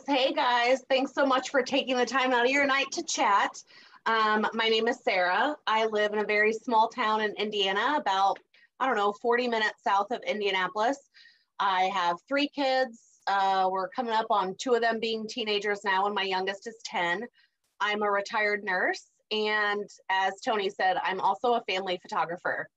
Hey guys, thanks so much for taking the time out of your night to chat. My name is Sarah. I live in a very small town in Indiana, about, 40 minutes south of Indianapolis. I have 3 kids. We're coming up on 2 of them being teenagers now, and my youngest is 10. I'm a retired nurse, and as Tony said, I'm also a family photographer.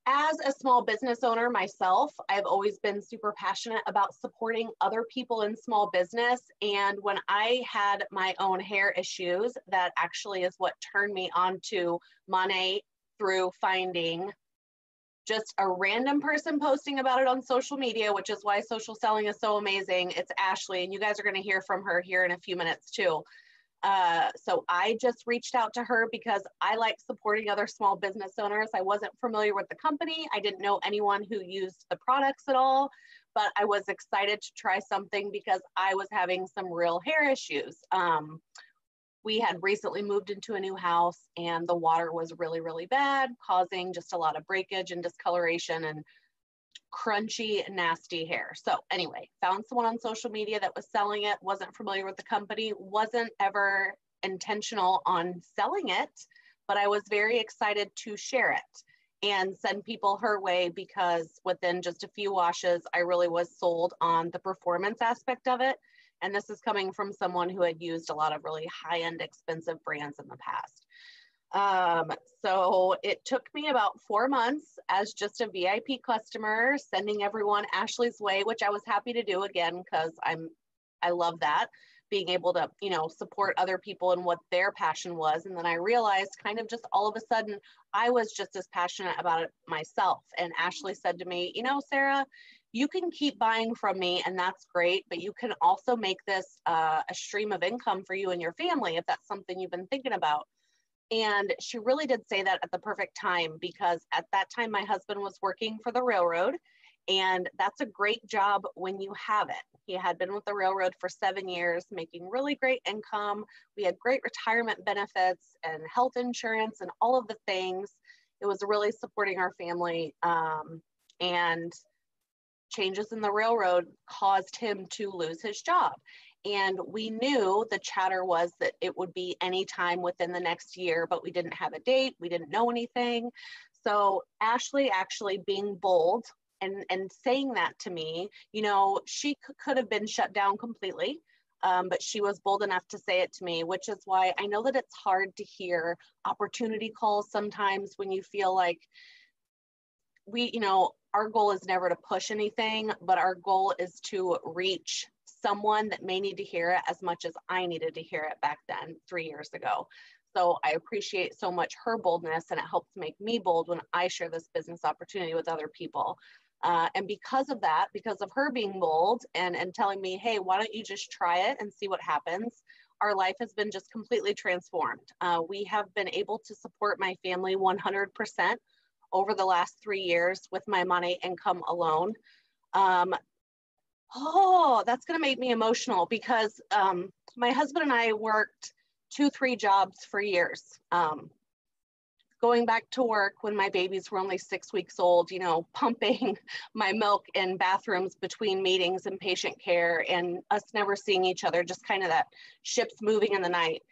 As a small business owner myself, I've always been super passionate about supporting other people in small business. And when I had my own hair issues, that actually is what turned me on to Monet through finding just a random person posting about it on social media, which is why social selling is so amazing. It's Ashley, and you guys are going to hear from her here in a few minutes too. So I just reached out to her because I like supporting other small business owners. I wasn't familiar with the company. I didn't know anyone who used the products at all, but I was excited to try something because I was having some real hair issues. We had recently moved into a new house and the water was really, really bad, causing just a lot of breakage and discoloration and crunchy, nasty hair. So anyway, found someone on social media that was selling it, wasn't familiar with the company, wasn't ever intentional on selling it, but I was very excited to share it and send people her way because within just a few washes, I really was sold on the performance aspect of it. And this is coming from someone who had used a lot of really high-end expensive brands in the past. So it took me about 4 months as just a VIP customer, sending everyone Ashley's way, which I was happy to do again, because I love that, being able to, support other people and what their passion was. And then I realized kind of just all of a sudden, I was just as passionate about it myself. And Ashley said to me, Sarah, you can keep buying from me and that's great, but you can also make this a stream of income for you and your family if that's something you've been thinking about. And she really did say that at the perfect time, because at that time, my husband was working for the railroad, and that's a great job when you have it. He had been with the railroad for 7 years, making really great income. We had great retirement benefits and health insurance and all of the things. It was really supporting our family. And changes in the railroad caused him to lose his job. And we knew the chatter was that it would be anytime within the next year, but we didn't have a date. We didn't know anything. So Ashley actually being bold and saying that to me, she could have been shut down completely, but she was bold enough to say it to me, which is why I know that it's hard to hear opportunity calls sometimes when you feel like our goal is never to push anything, but our goal is to reach someone that may need to hear it as much as I needed to hear it back then 3 years ago. So I appreciate so much her boldness, and it helps make me bold when I share this business opportunity with other people. And because of that, because of her being bold and telling me, hey, why don't you just try it and see what happens? Our life has been just completely transformed. We have been able to support my family 100% over the last 3 years with my money income alone. That's going to make me emotional because my husband and I worked 2-3 jobs for years. Going back to work when my babies were only 6 weeks old, pumping my milk in bathrooms between meetings and patient care, and us never seeing each other, just kind of that ships moving in the night.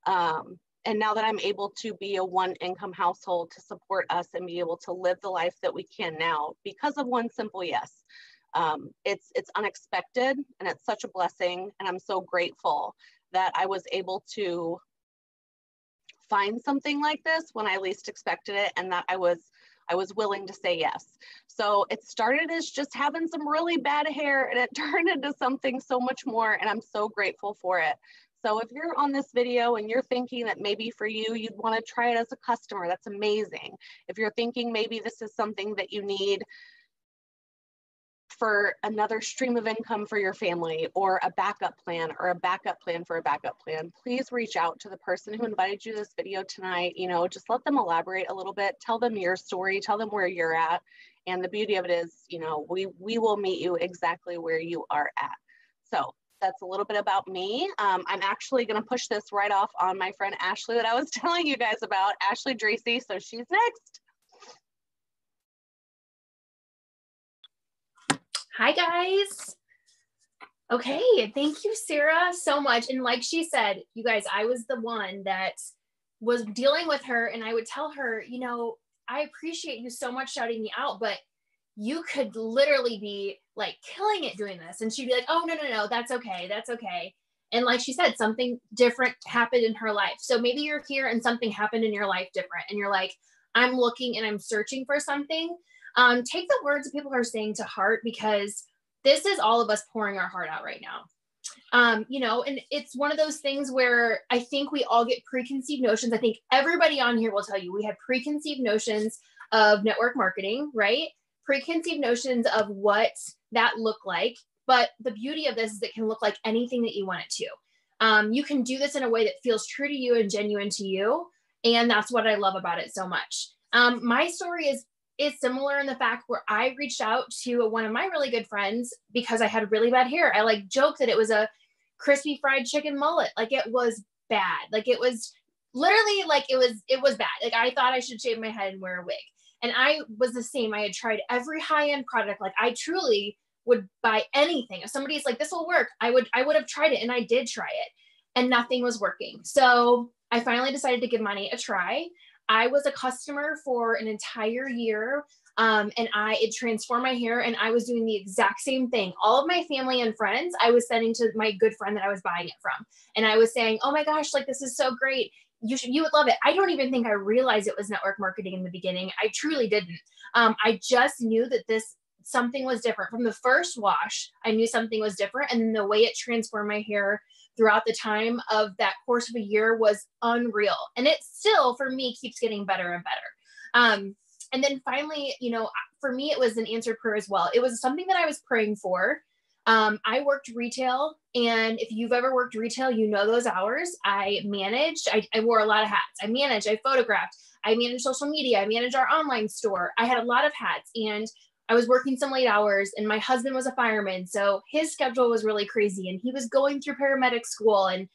And now that I'm able to be a 1-income household to support us and be able to live the life that we can now because of one simple yes. It's unexpected and it's such a blessing, and I'm so grateful that I was able to find something like this when I least expected it, and that I was willing to say yes. So it started as just having some really bad hair, and it turned into something so much more, and I'm so grateful for it. So if you're on this video and you're thinking that maybe for you, you'd want to try it as a customer, that's amazing. If you're thinking maybe this is something that you need for another stream of income for your family, or a backup plan, or a backup plan for a backup plan, please reach out to the person who invited you to this video tonight. Just let them elaborate a little bit, tell them your story, tell them where you're at. And the beauty of it is, we will meet you exactly where you are at. So that's a little bit about me. I'm actually going to push this right off on my friend Ashley that I was telling you guys about, Ashley Dracy. So she's next. Hi guys. Okay. Thank you, Sarah, so much. And like she said, you guys, I was the one that was dealing with her, and I would tell her, I appreciate you so much shouting me out, but you could literally be like killing it doing this. And she'd be like, oh, no, no, no, that's okay. That's okay. And like she said, something different happened in her life. So maybe you're here and something happened in your life different. And you're like, I'm looking and I'm searching for something. Take the words that people are saying to heart, because this is all of us pouring our heart out right now. And it's one of those things where I think we all get preconceived notions. I think everybody on here will tell you we have preconceived notions of network marketing, right? Preconceived notions of what that look like. But the beauty of this is it can look like anything that you want it to. You can do this in a way that feels true to you and genuine to you. And that's what I love about it so much. My story is similar in the fact where I reached out to one of my really good friends because I had really bad hair. I like joke that it was a crispy fried chicken mullet. Like it was bad. Like it was literally like it was bad. Like I thought I should shave my head and wear a wig. And I was the same. I had tried every high-end product. Like I truly would buy anything. If somebody's like, this will work, I would have tried it. And I did try it and nothing was working. So I finally decided to give money a try. I was a customer for an entire year. And it transformed my hair, and I was doing the exact same thing. All of my family and friends, I was sending to my good friend that I was buying it from. And I was saying, oh my gosh, like, this is so great. You would love it. I don't even think I realized it was network marketing in the beginning. I truly didn't. I just knew that something was different from the first wash. I knew something was different. And the way it transformed my hair throughout the time of that course of a year was unreal. And it still, for me, keeps getting better and better. And then finally, for me, it was an answered prayer as well. It was something that I was praying for. I worked retail. And if you've ever worked retail, you know those hours. I managed, I wore a lot of hats. I managed, I photographed, I managed social media, I managed our online store. I had a lot of hats, and I was working some late hours, and my husband was a fireman. So his schedule was really crazy, and he was going through paramedic school, and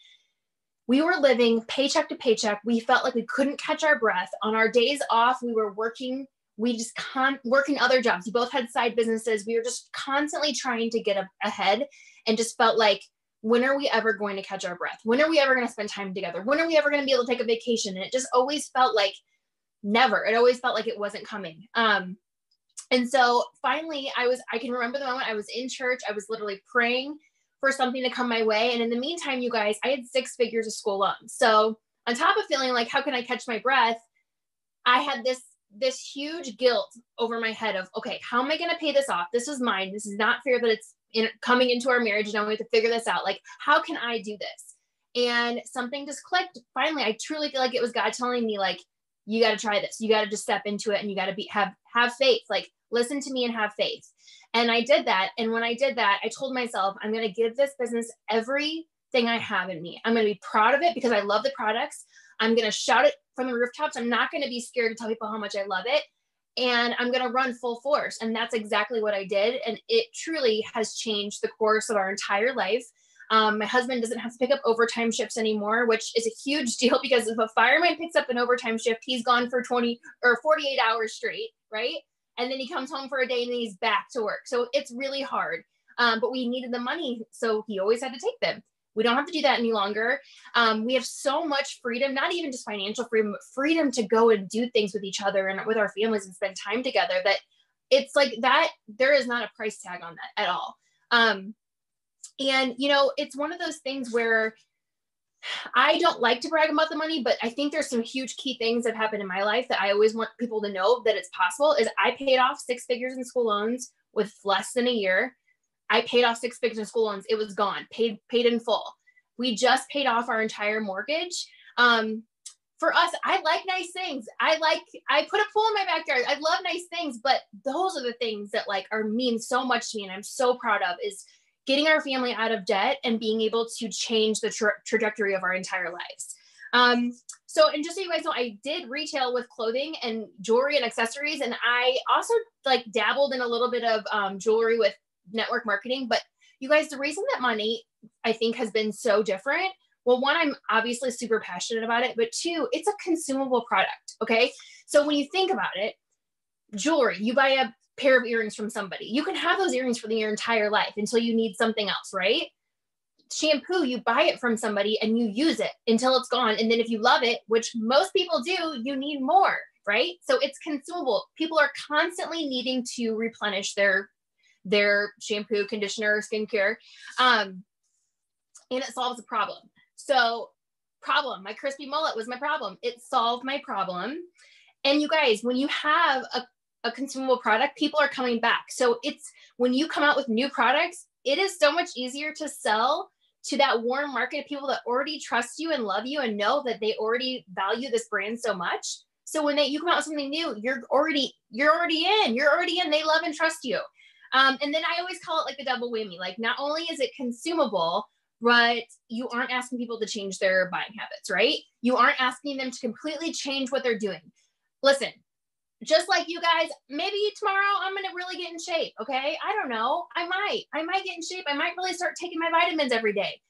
we were living paycheck to paycheck. We felt like we couldn't catch our breath. On our days off, we were working. We just working other jobs. We both had side businesses. We were just constantly trying to get ahead, and just felt like, when are we ever going to catch our breath? When are we ever going to spend time together? When are we ever going to be able to take a vacation? And it just always felt like never. It always felt like it wasn't coming. And so finally, I can remember the moment I was in church. I was literally praying for something to come my way. And in the meantime, you guys, I had 6 figures of school loans. So on top of feeling like, how can I catch my breath? I had this huge guilt over my head of, okay, how am I going to pay this off? This is mine. This is not fair that it's coming into our marriage, and now we have to figure this out. Like, how can I do this? And something just clicked. Finally, I truly feel like it was God telling me, like, you got to try this. You got to just step into it, and you got to have faith. Like, listen to me and have faith. And I did that. And when I did that, I told myself, I'm going to give this business everything I have in me. I'm going to be proud of it because I love the products. I'm going to shout it from the rooftops. I'm not going to be scared to tell people how much I love it. And I'm going to run full force. And that's exactly what I did. And it truly has changed the course of our entire life. My husband doesn't have to pick up overtime shifts anymore, which is a huge deal, because if a fireman picks up an overtime shift, he's gone for 20 or 48 hours straight, right? And then he comes home for a day and then he's back to work. So it's really hard. But we needed the money, so he always had to take them. We don't have to do that any longer. We have so much freedom, not even just financial freedom, but freedom to go and do things with each other and with our families and spend time together, that it's like that. There is not a price tag on that at all. And, it's one of those things where I don't like to brag about the money, but I think there's some huge key things that happened in my life that I always want people to know that it's possible. Is I paid off 6 figures in school loans with less than a year. I paid off 6 figures in school loans. It was gone, paid in full. We just paid off our entire mortgage. For us, I like nice things. I put a pool in my backyard. I love nice things, but those are the things that mean so much to me, and I'm so proud of, is getting our family out of debt and being able to change the trajectory of our entire lives. And just so you guys know, I did retail with clothing and jewelry and accessories. And I also dabbled in a little bit of jewelry with network marketing. But you guys, the reason that money, I think, has been so different. Well, one, I'm obviously super passionate about it, but 2, it's a consumable product. Okay. So when you think about it, jewelry, you buy a pair of earrings from somebody. You can have those earrings for your entire life until you need something else, right? Shampoo, you buy it from somebody and you use it until it's gone. And then if you love it, which most people do, you need more, right? So it's consumable. People are constantly needing to replenish their shampoo, conditioner, skincare. And it solves a problem. So my crispy mullet was my problem. It solved my problem. And you guys, when you have a consumable product, people are coming back. So it's when you come out with new products, it is so much easier to sell to that warm market of people that already trust you and love you and know that they already value this brand so much. So when you come out with something new, you're already in. They love and trust you. And then I always call it like the double whammy. Like, not only is it consumable, but you aren't asking people to change their buying habits, right? You aren't asking them to completely change what they're doing. Listen, just like you guys, maybe tomorrow I'm going to really get in shape. Okay. I don't know. I might get in shape. I might really start taking my vitamins every day,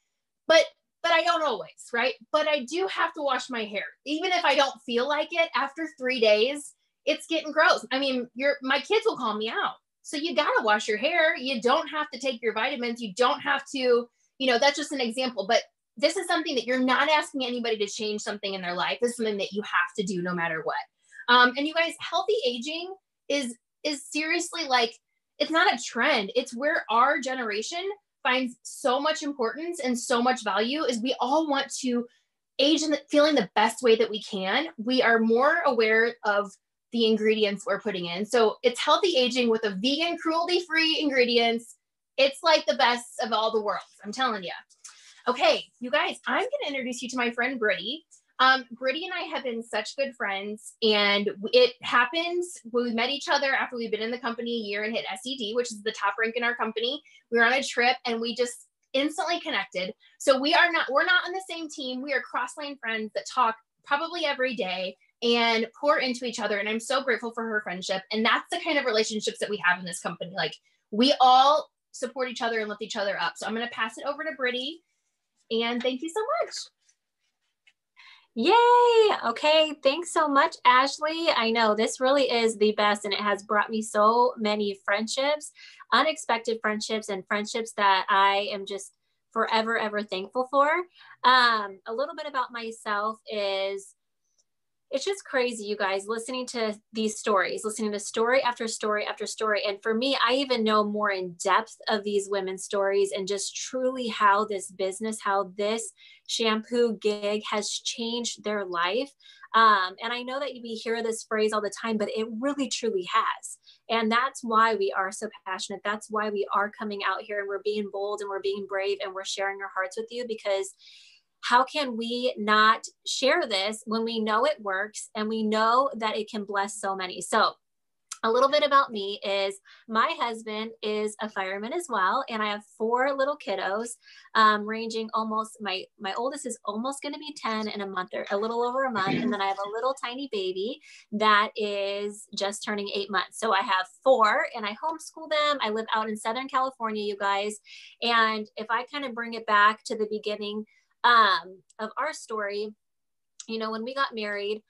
but I don't always, right? But I do have to wash my hair. Even if I don't feel like it, after 3 days, it's getting gross. I mean, my kids will call me out. So you got to wash your hair. You don't have to take your vitamins. You don't have to, that's just an example, but this is something that you're not asking anybody to change something in their life. This is something that you have to do no matter what. And you guys, healthy aging is seriously, like, it's not a trend. It's where our generation finds so much importance and so much value. Is we all want to age in feeling the best way that we can. We are more aware of the ingredients we're putting in. So it's healthy aging with a vegan, cruelty-free ingredients. It's like the best of all the worlds. I'm telling you. Okay, you guys, I'm going to introduce you to my friend Britty. Britty and I have been such good friends, and it happens when we met each other after we've been in the company a year and hit SED, which is the top rank in our company. We were on a trip and we just instantly connected. So we're not on the same team. We are cross-lane friends that talk probably every day and pour into each other. And I'm so grateful for her friendship. And that's the kind of relationships that we have in this company. Like, we all support each other and lift each other up. So I'm going to pass it over to Britty, and thank you so much. Yay. Okay. Thanks so much, Ashley. I know this really is the best, and it has brought me so many friendships, unexpected friendships, and friendships that I am just forever, ever thankful for. A little bit about myself is, it's just crazy, you guys, listening to these stories, listening to story after story after story. And for me, I even know more in depth of these women's stories and just truly how this business, how this shampoo gig has changed their life. And I know that we hear this phrase all the time, but it really truly has. And that's why we are so passionate. That's why we are coming out here and we're being bold and we're being brave and we're sharing our hearts with you, because how can we not share this when we know it works and we know that it can bless so many? So a little bit about me is my husband is a fireman as well. And I have 4 little kiddos, ranging almost, my oldest is almost going to be 10 in a month, or a little over a month. And then I have a little tiny baby that is just turning 8 months. So I have 4 and I homeschool them. I live out in Southern California, you guys. And if I kind of bring it back to the beginning of our story, when we got married,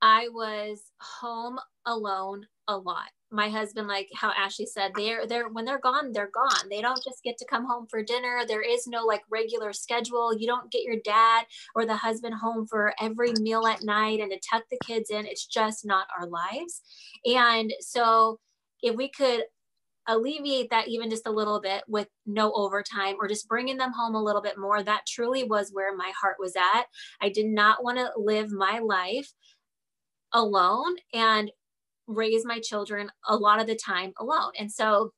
I was home alone a lot. My husband, like how Ashley said, they're when they're gone, they're gone. They don't just get to come home for dinner. There is no like regular schedule. You don't get your dad or the husband home for every meal at night and to tuck the kids in. It's just not our lives. And so if we could alleviate that even just a little bit with no overtime or just bringing them home a little bit more, that truly was where my heart was at. I did not want to live my life alone and raise my children a lot of the time alone. And so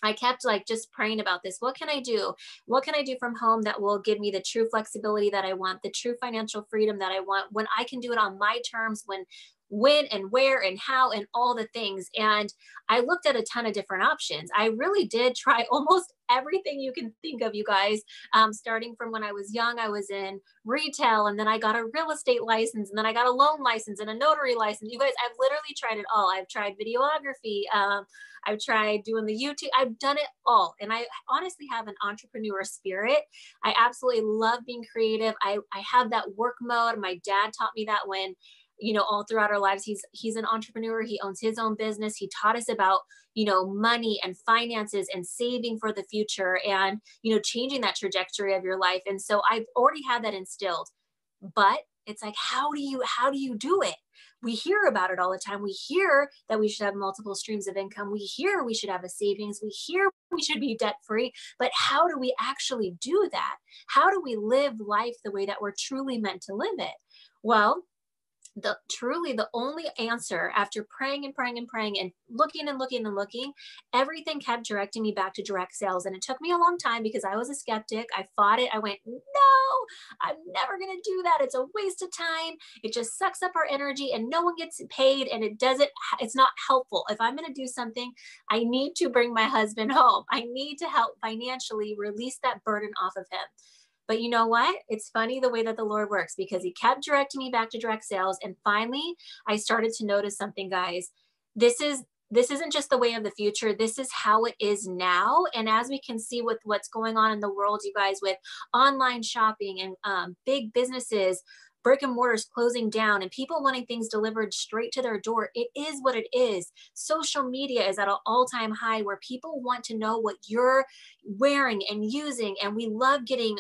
I kept like just praying about this. What can I do? What can I do from home that will give me the true flexibility that I want, the true financial freedom that I want, when I can do it on my terms, when and where and how and all the things. And I looked at a ton of different options. I really did try almost everything you can think of, you guys. Starting from when I was young, I was in retail, and then I got a real estate license, and then I got a loan license and a notary license. You guys, I've literally tried it all. I've tried videography. I've tried doing the YouTube. I've done it all. And I honestly have an entrepreneur spirit. I absolutely love being creative. I have that work mode. My dad taught me that when all throughout our lives. He's an entrepreneur. He owns his own business. He taught us about, money and finances and saving for the future and, changing that trajectory of your life. And so I've already had that instilled, but it's like, how do you do it? We hear about it all the time. We hear that we should have multiple streams of income. We hear we should have a savings. We hear we should be debt free, but how do we actually do that? How do we live life the way that we're truly meant to live it? Well, the only answer, after praying and praying and praying and looking and looking and looking, everything kept directing me back to direct sales. And it took me a long time because I was a skeptic. I fought it. I went, no, I'm never going to do that. It's a waste of time. It just sucks up our energy and no one gets paid. And it's not helpful. If I'm going to do something, I need to bring my husband home. I need to help financially release that burden off of him. But you know what? It's funny the way that the Lord works, because he kept directing me back to direct sales. And finally, I started to notice something, guys. This isn't just the way of the future. This is how it is now. And as we can see with what's going on in the world, you guys, with online shopping and big businesses, brick and mortars closing down and people wanting things delivered straight to their door, it is what it is. Social media is at an all-time high where people want to know what you're wearing and using. And we love getting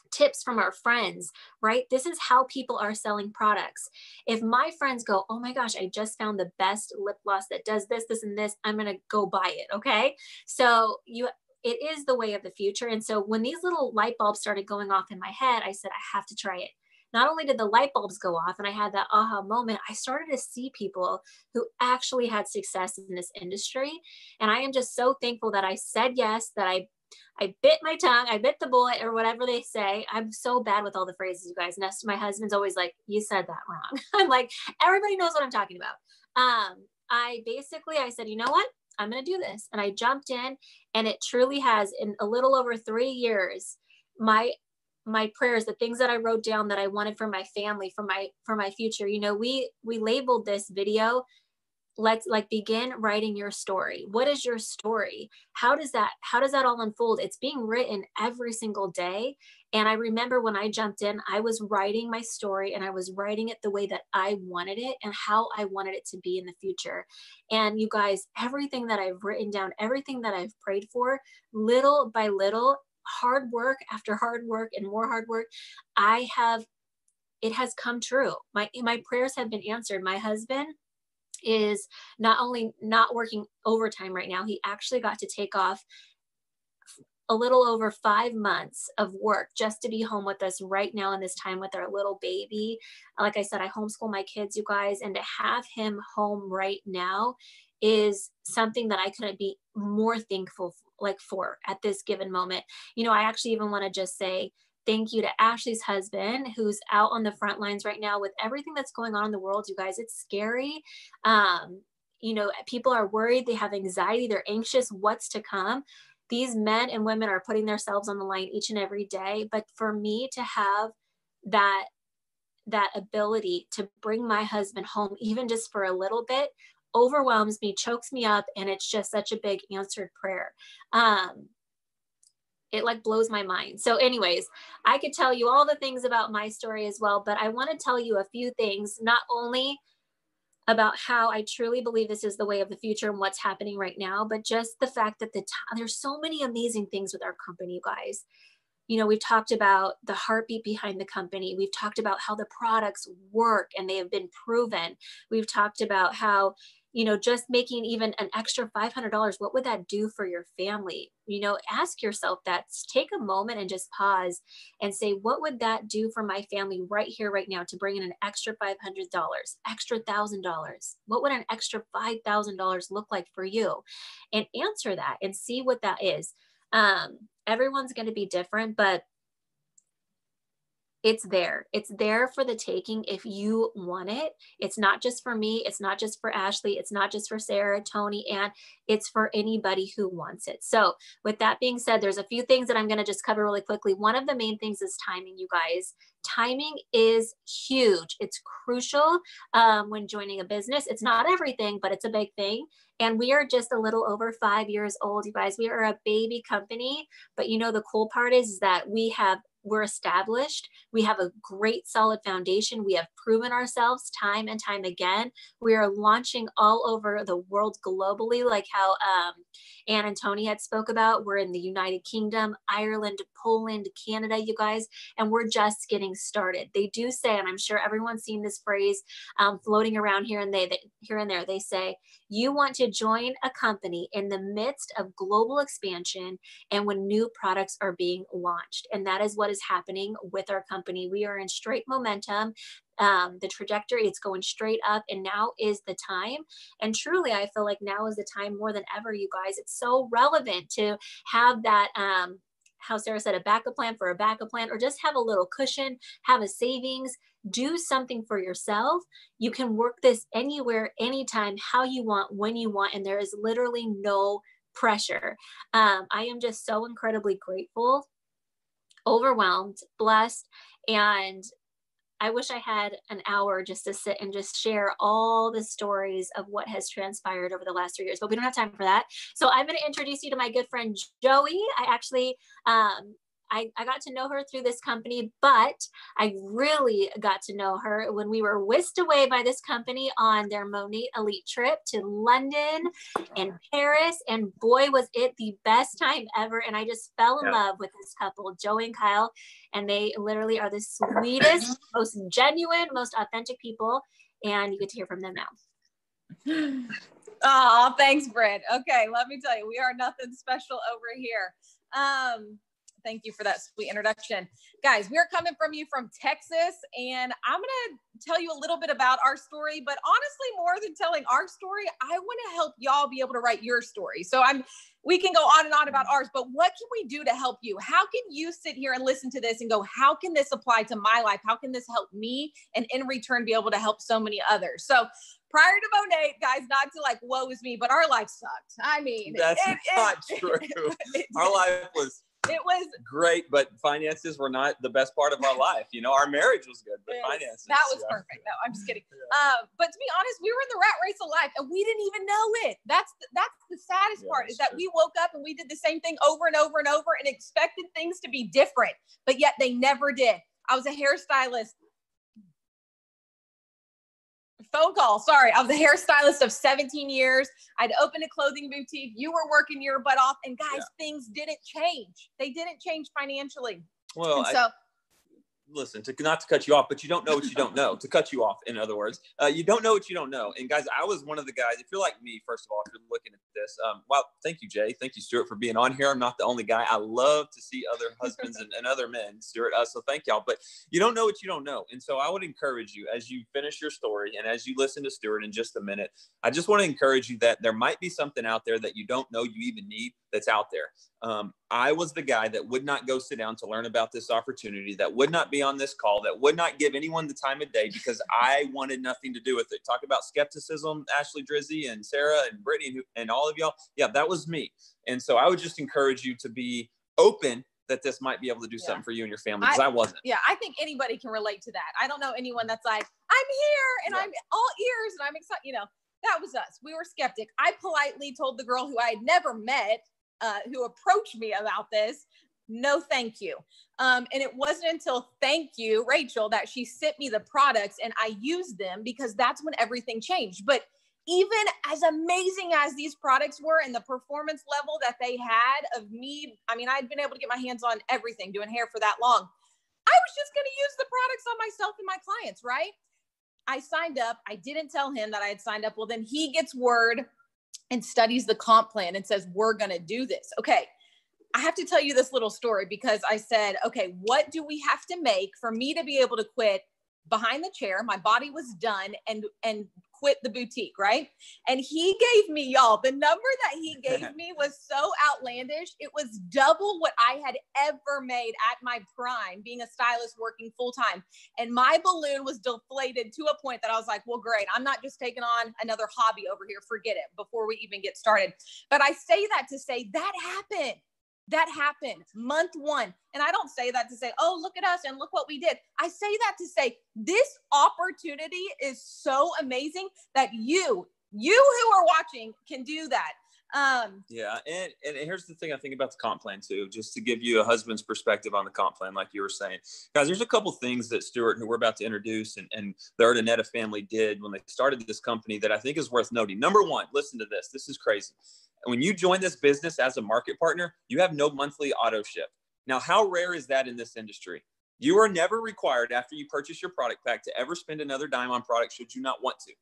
tips from our friends, right? This is how people are selling products. If my friends go, oh my gosh, I just found the best lip gloss that does this, this, and this, I'm going to go buy it. Okay. So it is the way of the future. And so when these little light bulbs started going off in my head, I said, I have to try it. Not only did the light bulbs go off and I had that aha moment, I started to see people who actually had success in this industry. And I am just so thankful that I said yes, that I bit my tongue, I bit the bullet, or whatever they say. I'm so bad with all the phrases, you guys. And my husband's always like, you said that wrong. I'm like, everybody knows what I'm talking about. I said, you know what? I'm going to do this. And I jumped in, and it truly has, in a little over 3 years, my prayers, the things that I wrote down that I wanted for my family, for my future, we labeled this video, let's begin writing your story. What is your story? How does that all unfold? It's being written every single day. And I remember when I jumped in, I was writing my story, and I was writing it the way that I wanted it and how I wanted it to be in the future. And you guys, everything that I've written down, everything that I've prayed for, little by little, hard work after hard work and more hard work, it has come true. My prayers have been answered. My husband is not only not working overtime right now, he actually got to take off a little over 5 months of work just to be home with us right now in this time with our little baby. Like I said, I homeschool my kids, you guys, and to have him home right now is something that I couldn't be more thankful for at this given moment. I actually even want to just say thank you to Ashley's husband, who's out on the front lines right now with everything that's going on in the world. You guys, it's scary. People are worried, they have anxiety, they're anxious what's to come. These men and women are putting themselves on the line each and every day. But for me to have that ability to bring my husband home, even just for a little bit, overwhelms me, chokes me up. And it's just such a big answered prayer. It blows my mind. So anyways, I could tell you all the things about my story as well, but I want to tell you a few things, not only about how I truly believe this is the way of the future and what's happening right now, but just the fact that there's so many amazing things with our company, you guys. We've talked about the heartbeat behind the company. We've talked about how the products work and they have been proven. We've talked about how, just making even an extra $500, what would that do for your family? Ask yourself that. Take a moment and just pause and say, what would that do for my family right here, right now, to bring in an extra $500, extra $1,000? What would an extra $5,000 look like for you? And answer that and see what that is. Everyone's going to be different, but it's there for the taking if you want it. It's not just for me. It's not just for Ashley. It's not just for Sarah, Tony, and it's for anybody who wants it. So with that being said, there's a few things that I'm going to just cover really quickly. One of the main things is timing, you guys. Timing is huge. It's crucial when joining a business. It's not everything, but it's a big thing. And we are just a little over 5 years old, you guys. We are a baby company, but the cool part is that we have we're established. We have a great solid foundation. We have proven ourselves time and time again. We are launching all over the world globally, like how Ann and Tony had spoke about. We're in the United Kingdom, Ireland, Poland, Canada, you guys, and we're just getting started. They do say, and I'm sure everyone's seen this phrase floating around here and there, they say, you want to join a company in the midst of global expansion and when new products are being launched. And that is what is happening with our company. We are in straight momentum. The trajectory, it's going straight up, and now is the time. And truly, I feel like now is the time more than ever, you guys. It's so relevant to have that, how Sarah said, a backup plan for a backup plan, or just have a little cushion, have a savings, do something for yourself. You can work this anywhere, anytime, how you want, when you want, and there is literally no pressure. I am just so incredibly grateful, overwhelmed, blessed, and I wish I had an hour just to sit and just share all the stories of what has transpired over the last 3 years, but we don't have time for that. So I'm going to introduce you to my good friend, Joey. I actually, I got to know her through this company, but I really got to know her when we were whisked away by this company on their Monate Elite trip to London and Paris. And boy, was it the best time ever. And I just fell in love with this couple, Joey and Kyle. And they literally are the sweetest, most genuine, most authentic people. And you get to hear from them now. Oh, thanks, Britt. Okay, let me tell you, we are nothing special over here. Thank you for that sweet introduction. Guys, we're coming from you from Texas, and I'm going to tell you a little bit about our story, but honestly, more than telling our story, I want to help y'all be able to write your story. So we can go on and on about ours, but what can we do to help you? How can you sit here and listen to this and go, how can this apply to my life? How can this help me? And in return, be able to help so many others. So prior to Monate, guys, not to like, woe is me, but our life sucked. I mean, that's not true. Our life was great, but finances were not the best part of our life. You know, our marriage was good, but finances. That was perfect. No, I'm just kidding. But to be honest, we were in the rat race of life and we didn't even know it. That's the saddest part, is that we woke up and we did the same thing over and over and over and expected things to be different, but yet they never did. I was a hairstylist. Phone call. Sorry. I was a hairstylist of 17 years. I'd opened a clothing boutique. You were working your butt off, and guys, things didn't change. They didn't change financially. Well, listen, not to cut you off, but you don't know what you don't know. To cut you off, in other words, you don't know what you don't know. And guys, I was one of the guys. If you're like me, first of all, if you're looking at this, well, thank you, Jay. Thank you, Stuart, for being on here. I'm not the only guy. I love to see other husbands and other men, Stuart. So thank y'all. But you don't know what you don't know. And so I would encourage you, as you finish your story and as you listen to Stuart in just a minute, I just want to encourage you that there might be something out there that you don't know you even need that's out there. I was the guy that would not go sit down to learn about this opportunity, that would not be on this call, that would not give anyone the time of day because I wanted nothing to do with it. Talk about skepticism, Ashley, Drizzy, and Sara, and Britty, and all of y'all. Yeah, that was me. And so I would just encourage you to be open that this might be able to do something for you and your family, because I wasn't. Yeah, I think anybody can relate to that. I don't know anyone that's like, I'm here and I'm all ears and I'm excited. You know, that was us. We were skeptic. I politely told the girl who I had never met, who approached me about this, no, thank you. And it wasn't until, thank you, Rachel, that she sent me the products and I used them, because that's when everything changed. But even as amazing as these products were and the performance level that they had of me, I mean, I'd been able to get my hands on everything, doing hair for that long. I was just going to use the products on myself and my clients, right? I signed up. I didn't tell him that I had signed up. Well, then he gets word and studies the comp plan and says, we're going to do this. Okay. I have to tell you this little story because I said, okay, what do we have to make for me to be able to quit behind the chair? My body was done and quit the boutique, right? And he gave me, y'all, the number that he gave me was so outlandish. It was double what I had ever made at my prime, being a stylist working full time. And my balloon was deflated to a point that I was like, well, great. I'm not just taking on another hobby over here. Forget it, before we even get started. But I say that to say that happened. That happened month one. And I don't say that to say, oh, look at us and look what we did. I say that to say this opportunity is so amazing that you who are watching can do that. Yeah. And here's the thing I think about the comp plan too, just to give you a husband's perspective on the comp plan, like you were saying. Guys, there's a couple things that Stuart, who we're about to introduce, and the Urdaneta family did when they started this company that I think is worth noting. Number one, listen to this. This is crazy. When you join this business as a market partner, you have no monthly auto ship. Now, how rare is that in this industry? You are never required after you purchase your product pack to ever spend another dime on product should you not want to.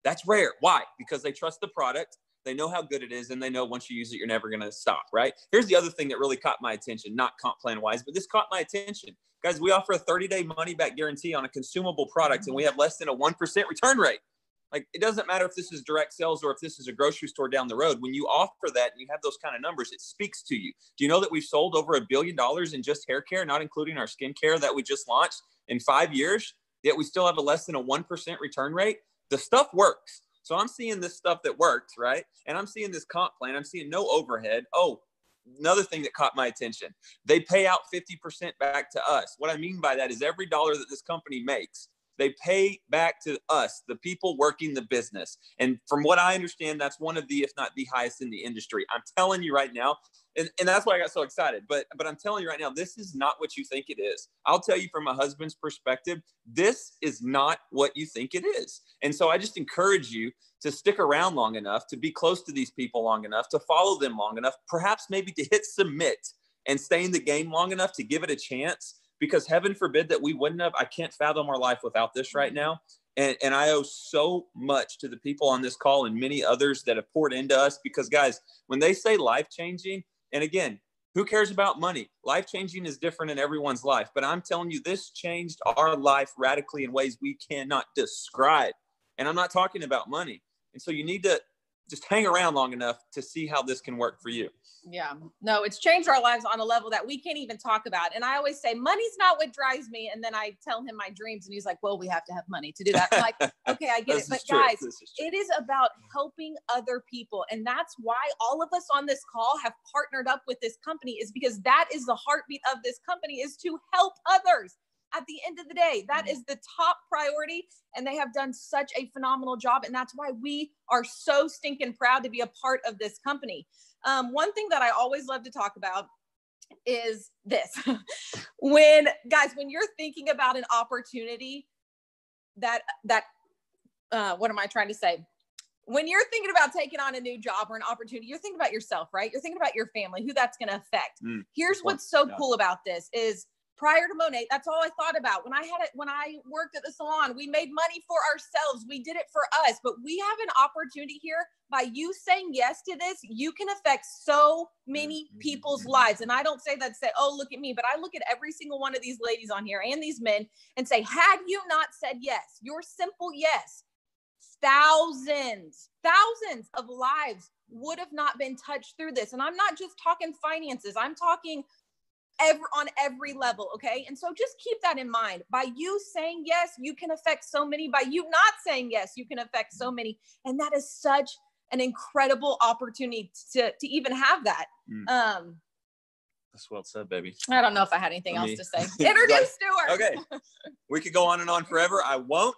That's rare. Why? Because they trust the product. They know how good it is, and they know once you use it, you're never going to stop, right? Here's the other thing that really caught my attention, not comp plan wise, but this caught my attention. Guys, we offer a 30-day money-back guarantee on a consumable product, and we have less than a 1% return rate. Like, it doesn't matter if this is direct sales or if this is a grocery store down the road. When you offer that and you have those kind of numbers, it speaks to you. Do you know that we've sold over $1 billion in just hair care, not including our skincare that we just launched in 5 years, yet we still have a less than a 1% return rate? The stuff works. So I'm seeing this stuff that works, right? And I'm seeing this comp plan. I'm seeing no overhead. Oh, another thing that caught my attention. They pay out 50% back to us. What I mean by that is every dollar that this company makes, they pay back to us, the people working the business. And from what I understand, that's one of the, if not the highest in the industry. I'm telling you right now, and that's why I got so excited. But I'm telling you right now, this is not what you think it is. I'll tell you from a husband's perspective, this is not what you think it is. And so I just encourage you to stick around long enough, to be close to these people long enough, to follow them long enough, perhaps maybe to hit submit and stay in the game long enough to give it a chance. Because heaven forbid that we wouldn't have. I can't fathom our life without this right now. And I owe so much to the people on this call and many others that have poured into us. Because, guys, when they say life-changing, and again, who cares about money? Life-changing is different in everyone's life. But I'm telling you, this changed our life radically in ways we cannot describe. And I'm not talking about money. And so you need to just hang around long enough to see how this can work for you. Yeah, no, it's changed our lives on a level that we can't even talk about. And I always say, money's not what drives me. And then I tell him my dreams and he's like, well, we have to have money to do that. I'm like, okay, I get it. But guys, it is about helping other people. And that's why all of us on this call have partnered up with this company, is because that is the heartbeat of this company, is to help others. At the end of the day, that is the top priority. And they have done such a phenomenal job. And that's why we are so stinking proud to be a part of this company. One thing that I always love to talk about is this. When you're thinking about an opportunity what am I trying to say? When you're thinking about taking on a new job or an opportunity, you're thinking about yourself, right? You're thinking about your family, who that's going to affect. Here's what's so cool about this is, prior to Monet, that's all I thought about. When I worked at the salon, we made money for ourselves. We did it for us, but we have an opportunity here. By you saying yes to this, you can affect so many people's lives. And I don't say that to say, oh, look at me, but I look at every single one of these ladies on here and these men and say, had you not said yes, your simple yes, thousands of lives would have not been touched through this. And I'm not just talking finances. I'm talking on every level. Okay. And so just keep that in mind. By you saying yes, you can affect so many. By you not saying yes, you can affect so many. And that is such an incredible opportunity to even have that. That's well said, baby. I don't know if I had anything else to say. Introduce Stuart. Okay. We could go on and on forever. I won't.